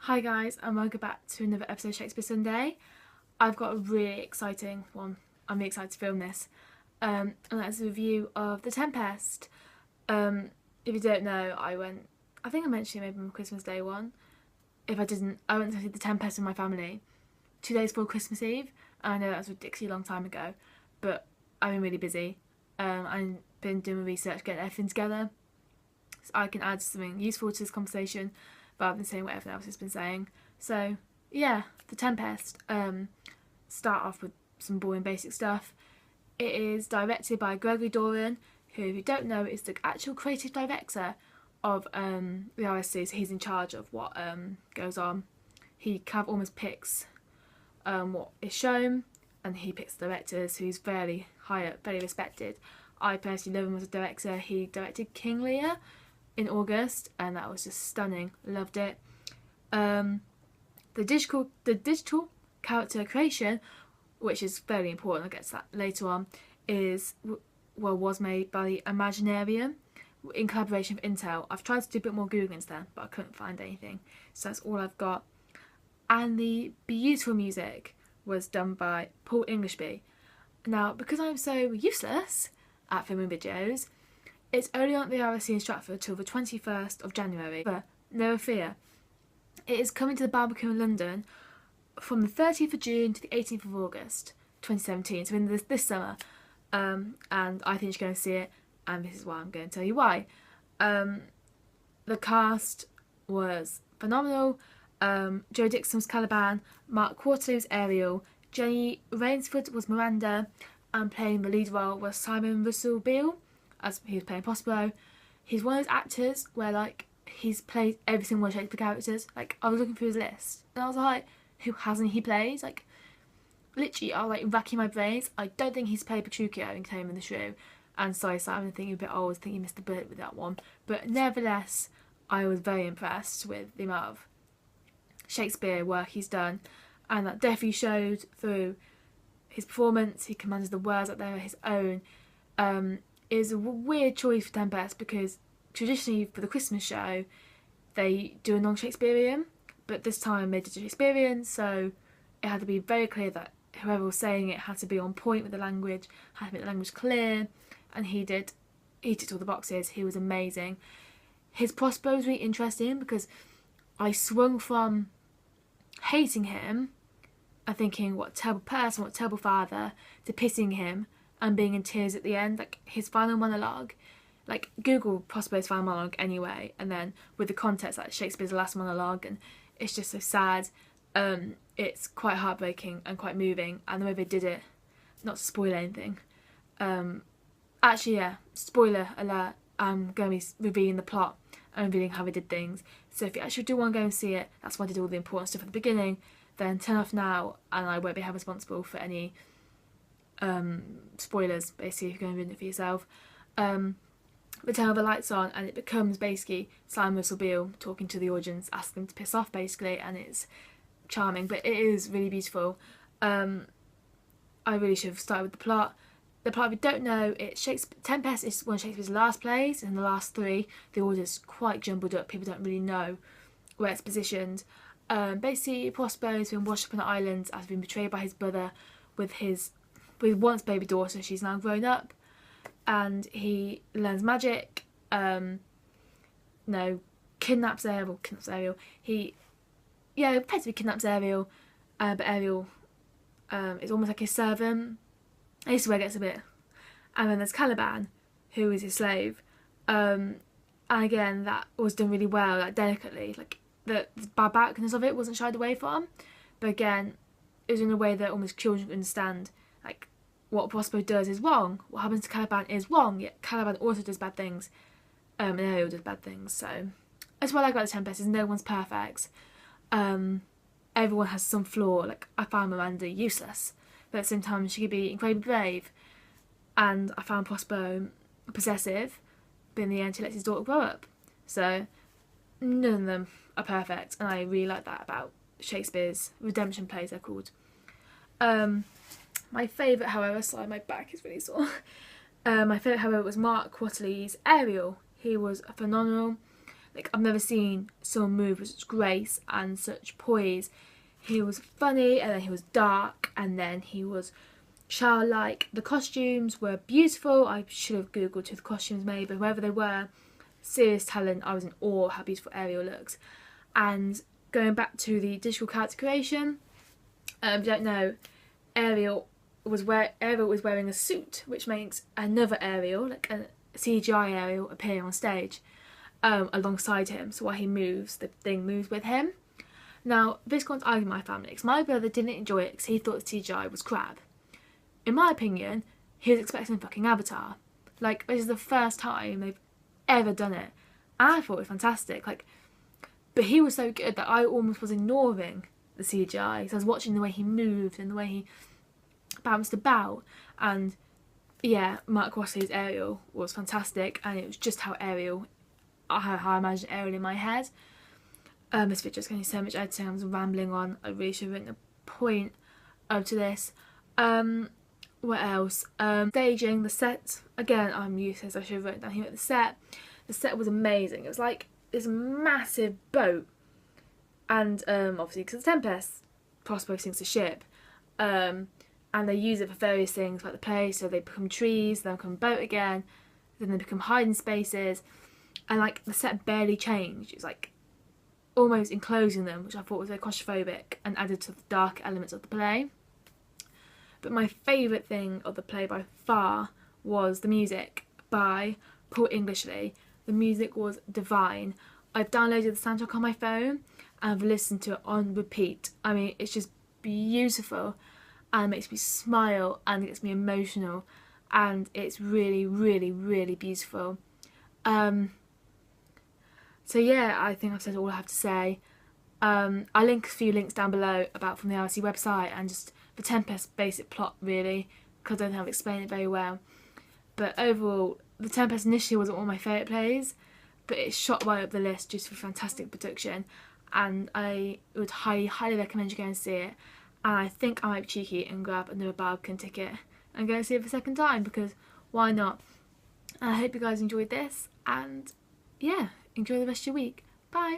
Hi guys, and welcome back to another episode of Shakespeare Sunday. I've got a really exciting one. I'm really excited to film this. And that's a review of The Tempest. If you don't know, I think I mentioned it maybe on my Christmas Day one. If I didn't, I went to see The Tempest with my family 2 days before Christmas Eve. And I know that was a ridiculously long time ago, but I've been really busy. I've been doing research, getting everything together, so I can add something useful to this conversation rather than saying what everyone else has been saying. So yeah, The Tempest. Start off with some boring basic stuff. It is directed by Gregory Doran, who, if you don't know, is the actual creative director of the RSC, so he's in charge of what goes on. He kind of almost picks what is shown, and he picks the directors, who's very high up, very respected. I personally love him as a director. He directed King Lear in August, and that was just stunning. Loved it. The digital character creation, which is very important, I'll get to that later on, was made by the Imaginarium in collaboration with Intel. I've tried to do a bit more Googling since then, but I couldn't find anything, so that's all I've got. And the beautiful music was done by Paul Englishby. Now, because I'm so useless at filming videos, it's only on the RSC in Stratford till the 21st of January, but no fear. It is coming to the barbecue in London from the 30th of June to the 18th of August 2017, so in this summer. And I think you should go and see it, and this is why I'm going to tell you why. The cast was phenomenal. Joe Dixon was Caliban, Mark Quarterly was Ariel, Jenny Rainsford was Miranda, and playing the lead role was Simon Russell Beale, as he was playing Prospero. He's one of those actors where, like, he's played every single one of Shakespeare characters. Like, I was looking through his list, and I was like, who hasn't he played? Like, literally, I was like racking my brains. I don't think he's played Petruchio in Claim in the Shrew. And sorry, Simon, I think you're a bit old. I think you missed the bullet with that one. But nevertheless, I was very impressed with the amount of Shakespeare work he's done, and that definitely showed through his performance. He commanded the words that they were his own. It was a weird choice for Tempest because traditionally for the Christmas show they do a non-Shakespearean, but this time they did a Shakespearean, so it had to be very clear that whoever was saying it had to be on point with the language, had to make the language clear, and he ticked all the boxes. He was amazing. His Prospero was really interesting because I swung from hating him and thinking what a terrible person, what a terrible father, to pissing him and being in tears at the end. Like, his final monologue, like, Google Prospero's final monologue anyway, and then with the context that Shakespeare's last monologue, and it's just so sad. It's quite heartbreaking and quite moving, and the way they did it, not to spoil anything. Actually, yeah, spoiler alert, I'm going to be revealing the plot and revealing how they did things. So if you actually do want to go and see it, that's why I did all the important stuff at the beginning, then turn off now, and I won't be held responsible for any spoilers, basically, if you're going to read it for yourself. They turn all the lights on, and it becomes basically Simon Russell Beale talking to the audience, asking them to piss off, basically, and it's charming, but it is really beautiful. I really should have started with the plot. The plot, if you don't know, Tempest is one of Shakespeare's last plays, and the last three, the order's quite jumbled up. People don't really know where it's positioned. Basically, Prospero has been washed up on an island, has been betrayed by his brother with once baby daughter. She's now grown up, and he learns magic. Kidnaps Ariel. He effectively kidnaps Ariel, but Ariel is almost like his servant. And this is where it gets a bit. And then there's Caliban, who is his slave. And again, that was done really well, like delicately. Like, the barbarousness of it wasn't shied away from. But again, it was in a way that almost children could understand. Like, what Prospero does is wrong. What happens to Caliban is wrong. Yet Caliban also does bad things. And Ariel does bad things. So that's what I like about The Tempest, is no one's perfect. Everyone has some flaw. Like, I found Miranda useless, but at the same time she could be incredibly brave, and I found Prospero possessive, but in the end he lets his daughter grow up. So none of them are perfect, and I really like that about Shakespeare's redemption plays, they're called. My favourite, however, sorry, my back is really sore. My favourite, however, was Mark Quarterly's Ariel. He was phenomenal. Like, I've never seen someone move with such grace and such poise. He was funny, and then he was dark, and then he was childlike. The costumes were beautiful. I should have googled who the costumes made, but whoever they were, serious talent. I was in awe of how beautiful Ariel looks. And going back to the digital character creation, if you don't know, Ariel was wearing a suit, which makes another Ariel, like a CGI Ariel, appear on stage alongside him. So while he moves, the thing moves with him. Now, this one's arguing my family, because my brother didn't enjoy it because he thought the CGI was crap. In my opinion, he was expecting fucking Avatar. Like, this is the first time they've ever done it. And I thought it was fantastic. Like, but he was so good that I almost was ignoring the CGI. So I was watching the way he moved and the way he bounced about. And yeah, Mark Rossi's Ariel was fantastic, and it was just how I imagine Ariel in my head. This video's going to so much editing. I was rambling on. I really should have written a point to this. What else? Staging, the set. Again, I'm useless. I should have written down here at the set. The set was amazing. It was like this massive boat, and obviously because it's Tempest, Prospero sinks the ship, and they use it for various things like the play. So they become trees, then become a boat again, then they become hiding spaces, and like the set barely changed. It was like almost enclosing them, which I thought was very claustrophobic and added to the dark elements of the play. But my favourite thing of the play by far was the music by Paul Englishley. The music was divine. I've downloaded the soundtrack on my phone and I've listened to it on repeat. I mean, it's just beautiful and it makes me smile and it gets me emotional, and it's really, really, really beautiful. So yeah, I think I've said all I have to say. I'll link a few links down below from the RSC website and just the Tempest basic plot, really, because I don't think I've explained it very well. But overall, the Tempest initially wasn't one of my favourite plays, but it's shot right up the list just for fantastic production, and I would highly, highly recommend you go and see it. And I think I might be cheeky and grab another Barbican ticket and go and see it for a second time, because why not? And I hope you guys enjoyed this, and yeah, enjoy the rest of your week. Bye!